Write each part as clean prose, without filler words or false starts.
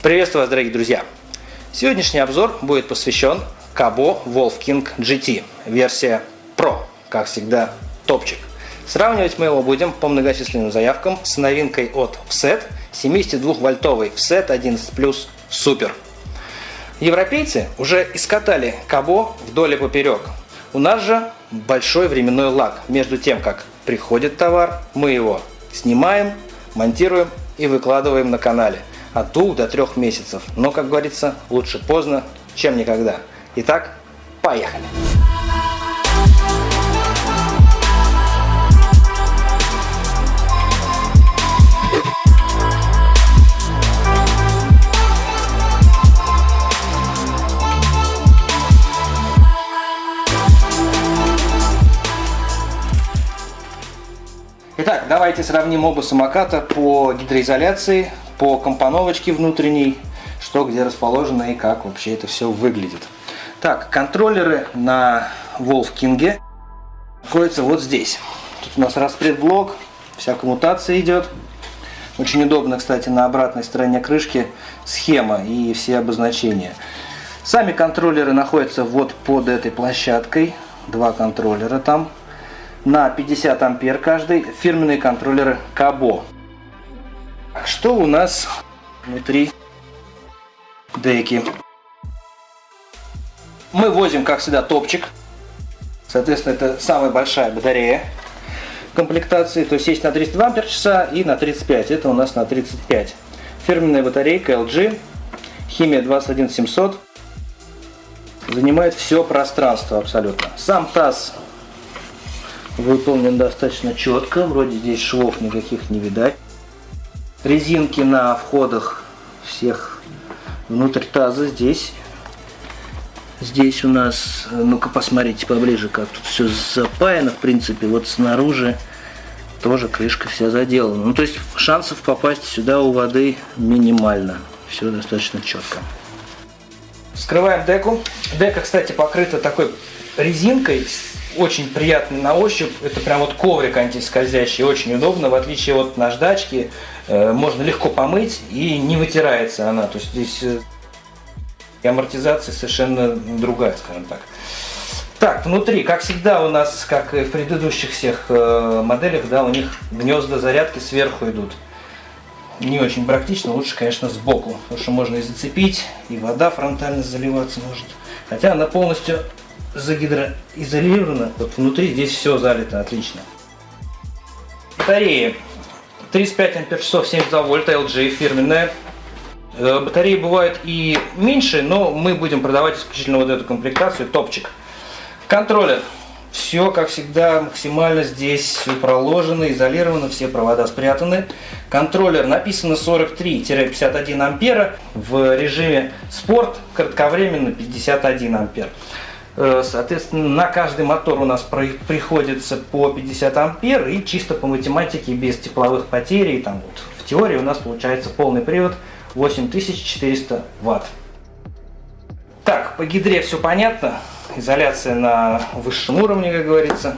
Приветствую вас, дорогие друзья! Сегодняшний обзор будет посвящен Kabo Wolf King GT, версия Pro, как всегда топчик. Сравнивать мы его будем по многочисленным заявкам с новинкой от FSET 72-вольтовый FSET 11+ Super. Европейцы уже искатали Kabo вдоль и поперек. У нас же большой временной лаг между тем, как приходит товар, мы его снимаем, монтируем и выкладываем на канале. От 2 до 3 месяцев. Но, как говорится, лучше поздно, чем никогда. Итак, поехали! Итак, давайте сравним оба самоката по гидроизоляции, по компоновочке внутренней, что где расположено и как вообще это все выглядит. Так, контроллеры на Wolf King находятся вот здесь. Тут у нас распредблок, вся коммутация идет. Очень удобно, кстати, на обратной стороне крышки схема и все обозначения. Сами контроллеры находятся вот под этой площадкой. 2 контроллера там. На 50 ампер каждый. Фирменные контроллеры Kabo. Что у нас внутри деки? Мы возим, как всегда, топчик. Соответственно, это самая большая батарея комплектации. То есть есть на 32 ампер-часа и на 35. Это у нас на 35. Фирменная батарейка LG. Химия 21700. Занимает все пространство абсолютно. Сам таз выполнен достаточно четко. Вроде здесь швов никаких не видать. Резинки на входах всех внутрь таза здесь. Здесь у нас, ну-ка посмотрите поближе, как тут все запаяно, в принципе. Вот снаружи тоже крышка вся заделана. Ну, то есть шансов попасть сюда у воды минимально. Все достаточно четко. Вскрываем деку. Дека, кстати, покрыта такой резинкой. Очень приятный на ощупь. Это прям вот коврик антискользящий. Очень удобно. В отличие от наждачки, можно легко помыть и не вытирается она. То есть здесь амортизация совершенно другая, скажем так. Так, внутри, как всегда у нас, как и в предыдущих всех моделях, да, у них гнезда зарядки сверху идут. Не очень практично, лучше, конечно, сбоку. Потому что можно и зацепить, и вода фронтально заливаться может. Хотя она полностью загидроизолировано, вот внутри здесь все залито отлично. Батареи 35 ампер-часов 72 вольта LG фирменная. Батареи бывают и меньше, но мы будем продавать исключительно вот эту комплектацию топчик. Контроллер. Все, как всегда, максимально здесь проложено, изолировано, все провода спрятаны. Контроллер написано 43-51 ампера. В режиме спорт кратковременно 51 ампер. Соответственно, на каждый мотор у нас приходится по 50 ампер, и чисто по математике, без тепловых потерь, там вот в теории у нас получается полный привод 8400 ватт. Так, по гидре все понятно, изоляция на высшем уровне, как говорится.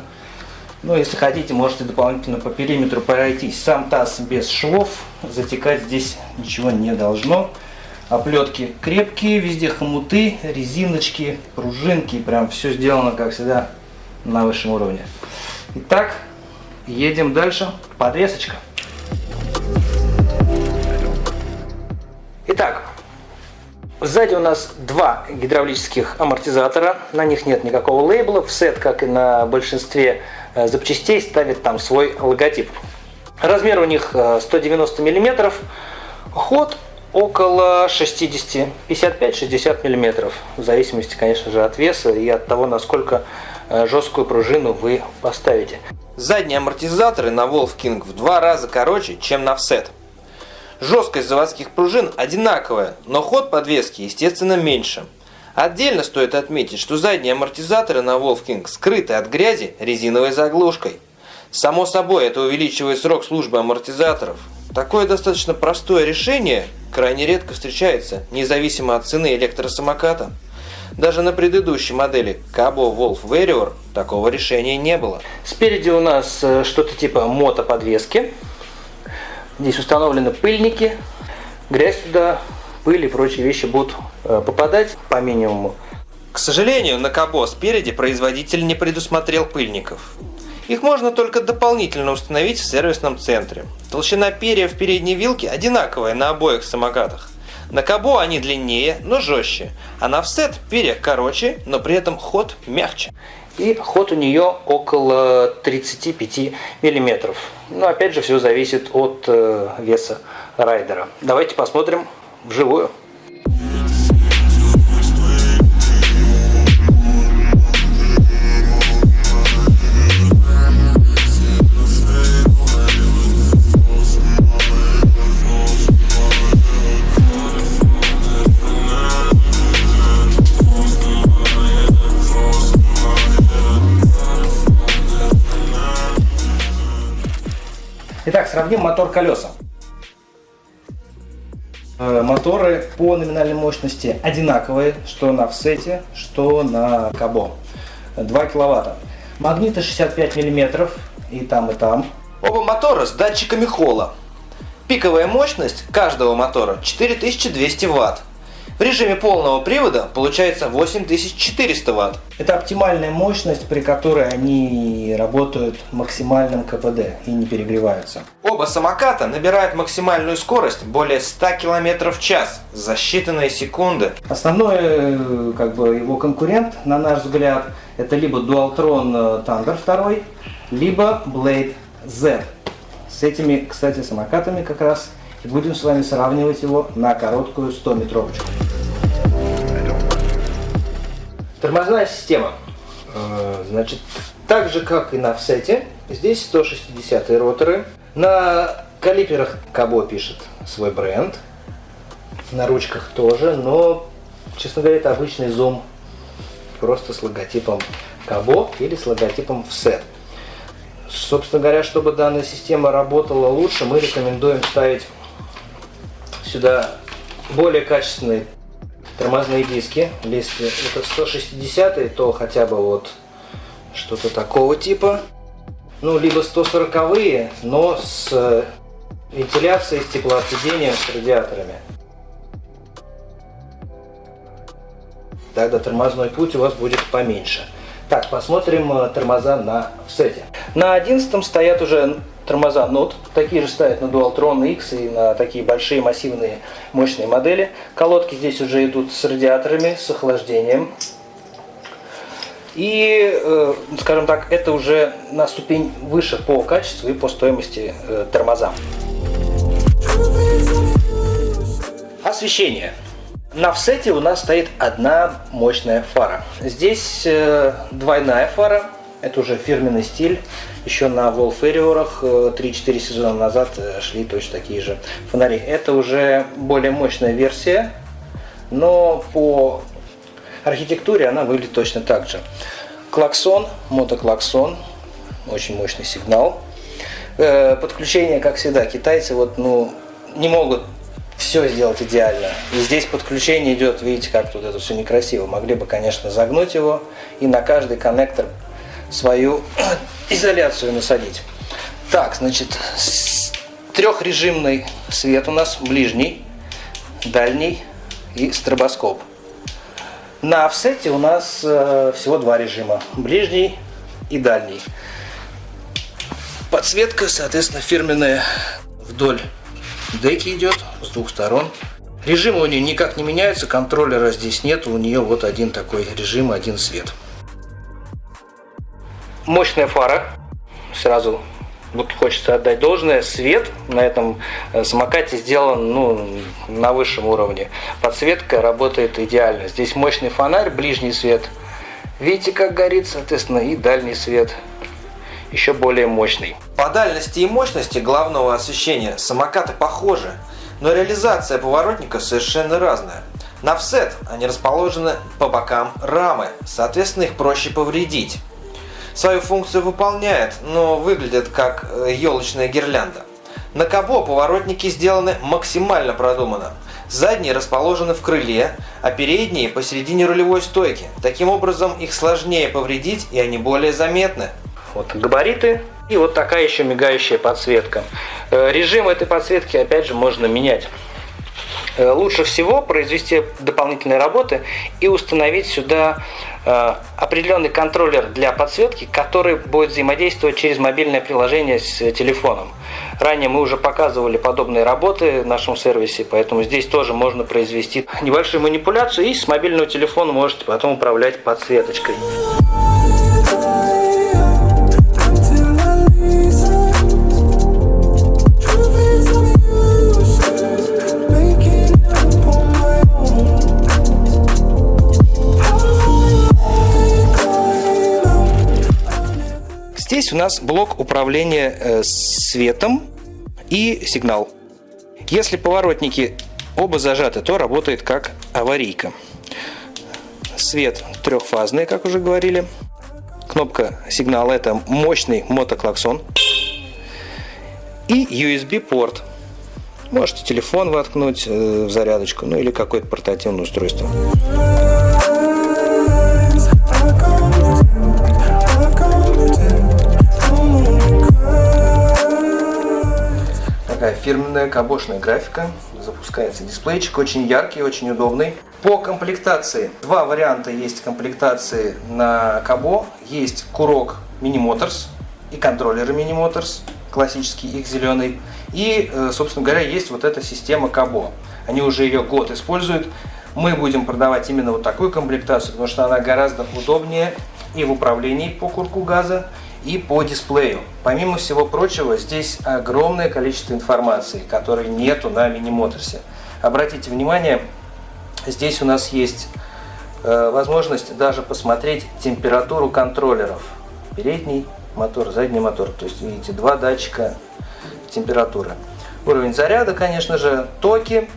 Ну, если хотите, можете дополнительно по периметру пройтись. Сам таз без швов, затекать здесь ничего не должно. Оплетки крепкие, везде хомуты, резиночки, пружинки, прям все сделано, как всегда, на высшем уровне. Итак, едем дальше. Подвесочка. Итак, сзади у нас 2 гидравлических амортизатора, на них нет никакого лейбла. FSET, как и на большинстве запчастей, ставит там свой логотип. Размер у них 190 мм, ход около 60, 55-60 мм, в зависимости, конечно же, от веса и от того, насколько жесткую пружину вы поставите. Задние амортизаторы на Wolf King в 2 раза короче, чем на FSET. Жесткость заводских пружин одинаковая, но ход подвески, естественно, меньше. Отдельно стоит отметить, что задние амортизаторы на Wolf King скрыты от грязи резиновой заглушкой. Само собой, это увеличивает срок службы амортизаторов. Такое достаточно простое решение крайне редко встречается, независимо от цены электросамоката. Даже на предыдущей модели Kabo Wolf Warrior такого решения не было. Спереди у нас что-то типа мотоподвески. Здесь установлены пыльники. Грязь туда пыль и прочие вещи будут попадать по минимуму. К сожалению, на Кабо спереди производитель не предусмотрел пыльников. Их можно только дополнительно установить в сервисном центре. Толщина перьев передней вилки одинаковая на обоих самокатах. На Кабо они длиннее, но жестче, а на Offset перья короче, но при этом ход мягче. И ход у нее около 35 миллиметров. Но опять же все зависит от веса райдера. Давайте посмотрим вживую. Итак, сравним мотор-колеса. Моторы по номинальной мощности одинаковые, что на Offset, что на Кабо. 2 киловатта. Магниты 65 миллиметров и там, и там. Оба мотора с датчиками холла. Пиковая мощность каждого мотора 4200 Вт. В режиме полного привода получается 8400 Вт. Это оптимальная мощность, при которой они работают в максимальном КПД и не перегреваются. Оба самоката набирают максимальную скорость более 100 км в час за считанные секунды. Основной его конкурент, на наш взгляд, это либо Dualtron Thunder 2, либо Blade Z. С этими, кстати, самокатами как раз и будем с вами сравнивать его на короткую 100-метровочку. Тормозная система. Значит, так же как и на Offset, здесь 160 роторы. На калиперах Кабо пишет свой бренд. На ручках тоже, но, честно говоря, это обычный зум. Просто с логотипом Кабо или с логотипом Offset. Собственно говоря, чтобы данная система работала лучше, мы рекомендуем ставить сюда более качественные тормозные диски. Если это 160, то хотя бы вот что-то такого типа. Ну, либо 140-е, но с вентиляцией, с теплоотведением, с радиаторами. Тогда тормозной путь у вас будет поменьше. Так, посмотрим тормоза на Offset. На 11 стоят уже тормоза NOT. Такие же стоят на Dualtron X и на такие большие массивные мощные модели. Колодки здесь уже идут с радиаторами, с охлаждением. И, скажем так, это уже на ступень выше по качеству и по стоимости тормоза. Освещение. На Offset у нас стоит одна мощная фара. Здесь двойная фара. Это уже фирменный стиль. Еще на Wolf Warrior'ах 3-4 сезона назад шли точно такие же фонари. Это уже более мощная версия, но по архитектуре она выглядит точно так же. Клаксон, мотоклаксон, очень мощный сигнал. Подключение, как всегда, китайцы не могут все сделать идеально. И здесь подключение идет, видите, как тут это все некрасиво. Могли бы, конечно, загнуть его и на каждый коннектор свою изоляцию насадить. Так, значит, трехрежимный свет у нас: ближний, дальний и стробоскоп. На Offset у нас всего два режима: ближний и дальний. Подсветка, соответственно, фирменная вдоль деки идет с двух сторон. Режимы у нее никак не меняются, контроллера здесь нет, у нее вот один такой режим, один свет. Мощная фара, сразу хочется отдать должное. Свет на этом самокате сделан на высшем уровне. Подсветка работает идеально. Здесь мощный фонарь, ближний свет, видите, как горит, соответственно, и дальний свет еще более мощный. По дальности и мощности главного освещения самокаты похожи, но реализация поворотников совершенно разная. На Offset они расположены по бокам рамы, соответственно, их проще повредить. Свою функцию выполняет, но выглядят как елочная гирлянда. На Кабо поворотники сделаны максимально продуманно. Задние расположены в крыле, а передние посередине рулевой стойки. Таким образом, их сложнее повредить, и они более заметны. Вот габариты и вот такая еще мигающая подсветка. Режим этой подсветки опять же можно менять. Лучше всего произвести дополнительные работы и установить сюда определенный контроллер для подсветки, который будет взаимодействовать через мобильное приложение с телефоном. Ранее мы уже показывали подобные работы в нашем сервисе, поэтому здесь тоже можно произвести небольшую манипуляцию и с мобильного телефона можете потом управлять подсветочкой. Здесь у нас блок управления светом и сигнал. Если поворотники оба зажаты, то работает как аварийка. Свет трехфазный, как уже говорили. Кнопка сигнала — это мощный мотоклаксон. И USB-порт. Можете телефон воткнуть в зарядочку, ну или какое-то портативное устройство. Такая фирменная кабошная графика. Запускается дисплейчик, очень яркий, очень удобный. По комплектации два варианта есть комплектации на кабо. Есть курок Mini Motors и контроллеры Mini Motors, классический, их зеленый. И, собственно говоря, есть вот эта система кабо. Они уже ее год используют. Мы будем продавать именно вот такую комплектацию, потому что она гораздо удобнее и в управлении по курку газа, и по дисплею. Помимо всего прочего, здесь огромное количество информации, которой нету на Mini Motors. Обратите внимание, здесь у нас есть возможность даже посмотреть температуру контроллеров. Передний мотор, задний мотор. То есть, видите, два датчика температуры. Уровень заряда, конечно же, токи.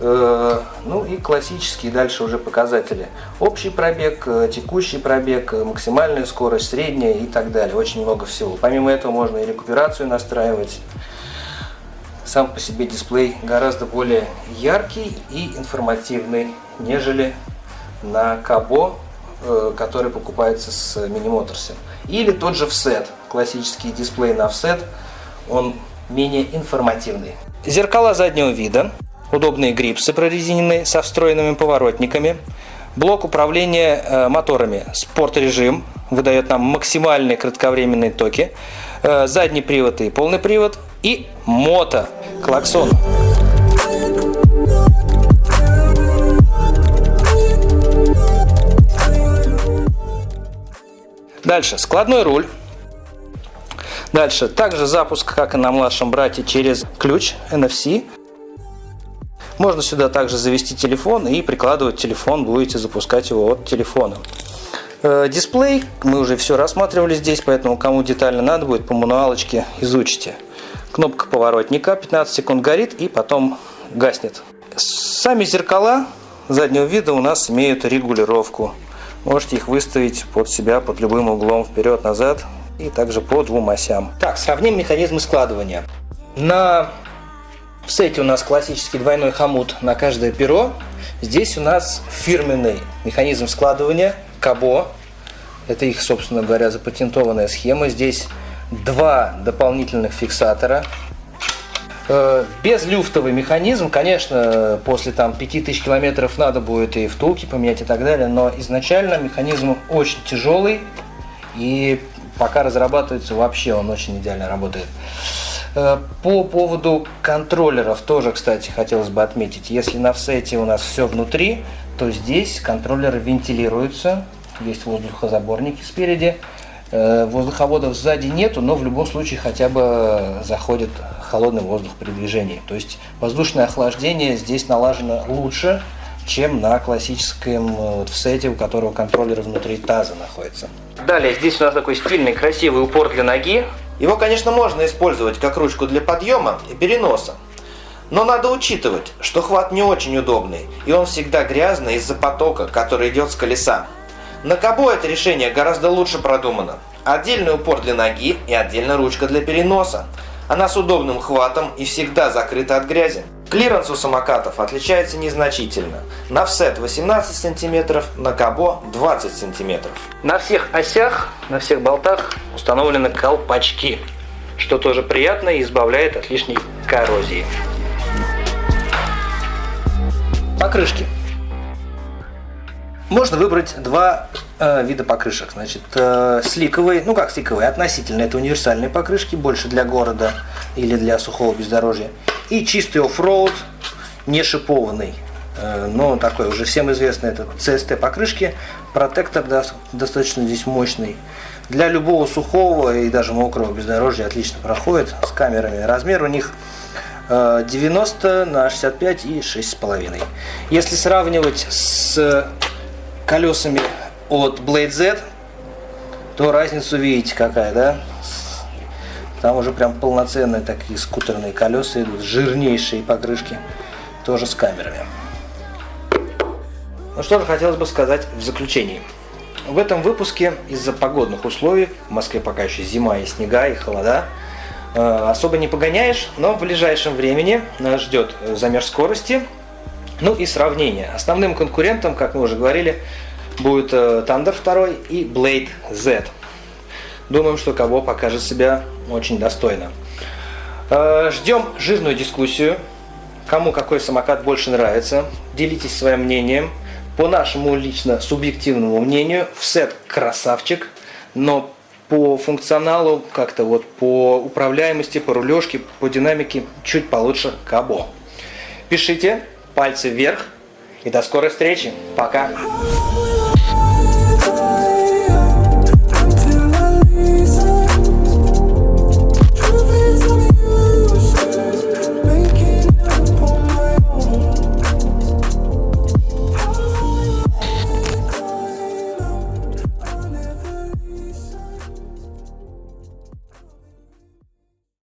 Ну и классические дальше уже показатели. Общий пробег, текущий пробег, максимальная скорость, средняя и так далее. Очень много всего. Помимо этого можно и рекуперацию настраивать. Сам по себе дисплей гораздо более яркий и информативный, нежели на кабо, который покупается с Mini Motors. Или тот же офсет. Классический дисплей на офсет, он менее информативный. Зеркала заднего вида. Удобные грипсы прорезиненные со встроенными поворотниками. Блок управления моторами. Спорт-режим выдает нам максимальные кратковременные токи. Задний привод и полный привод. И мото-клаксон. Дальше складной руль. Дальше также запуск, как и на младшем брате, через ключ NFC. Можно сюда также завести телефон и прикладывать телефон, будете запускать его от телефона. Дисплей мы уже все рассматривали здесь, поэтому кому детально надо будет, по мануалочке изучите. Кнопка поворотника, 15 секунд горит и потом гаснет. Сами зеркала заднего вида у нас имеют регулировку. Можете их выставить под себя, под любым углом, вперед-назад и также по двум осям. Так, сравним механизмы складывания. В сете у нас классический двойной хомут на каждое перо. Здесь у нас фирменный механизм складывания кабо. Это их, собственно говоря, запатентованная схема. Здесь два дополнительных фиксатора. Безлюфтовый механизм, конечно, после 5000 километров надо будет и втулки поменять и так далее, но изначально механизм очень тяжелый и пока разрабатывается, вообще он очень идеально работает. По поводу контроллеров тоже, кстати, хотелось бы отметить. Если на офсете у нас все внутри, то здесь контроллеры вентилируются. Есть воздухозаборники спереди. Воздуховодов сзади нету, но в любом случае хотя бы заходит холодный воздух при движении. То есть воздушное охлаждение здесь налажено лучше, чем на классическом офсете, у которого контроллер внутри таза находится. Далее здесь у нас такой стильный, красивый упор для ноги. Его, конечно, можно использовать как ручку для подъема и переноса. Но надо учитывать, что хват не очень удобный, и он всегда грязный из-за потока, который идет с колеса. На кабо это решение гораздо лучше продумано. Отдельный упор для ноги и отдельно ручка для переноса. Она с удобным хватом и всегда закрыта от грязи. Клиренс у самокатов отличается незначительно. На офсет 18 см, на кабо 20 см. На всех осях, на всех болтах установлены колпачки, что тоже приятно и избавляет от лишней коррозии. Покрышки. Можно выбрать два вида покрышек. Значит, сликовые, ну как сликовые, относительно это универсальные покрышки, больше для города или для сухого бездорожья. И чистый оффроуд, не шипованный, но такой уже всем известный, это CST покрышки. Протектор достаточно здесь мощный. Для любого сухого и даже мокрого бездорожья отлично проходит с камерами. Размер у них 90 на 65 и 6,5. Если сравнивать с колесами от Blade Z, то разницу видите какая, да? Там уже прям полноценные такие скутерные колеса идут, жирнейшие покрышки, тоже с камерами. Ну что же хотелось бы сказать в заключении. В этом выпуске из-за погодных условий, в Москве пока еще зима и снега и холода, особо не погоняешь, но в ближайшем времени нас ждет замер скорости, ну и сравнение. Основным конкурентом, как мы уже говорили, будет Thunder 2 и Blade Z. Думаем, что кого покажет себя очень достойно. Ждем жирную дискуссию. Кому какой самокат больше нравится, делитесь своим мнением. По нашему лично субъективному мнению, Всет красавчик, но по функционалу, как-то вот по управляемости, по рулежке, по динамике чуть получше Кабо. Пишите, пальцы вверх и до скорой встречи. Пока!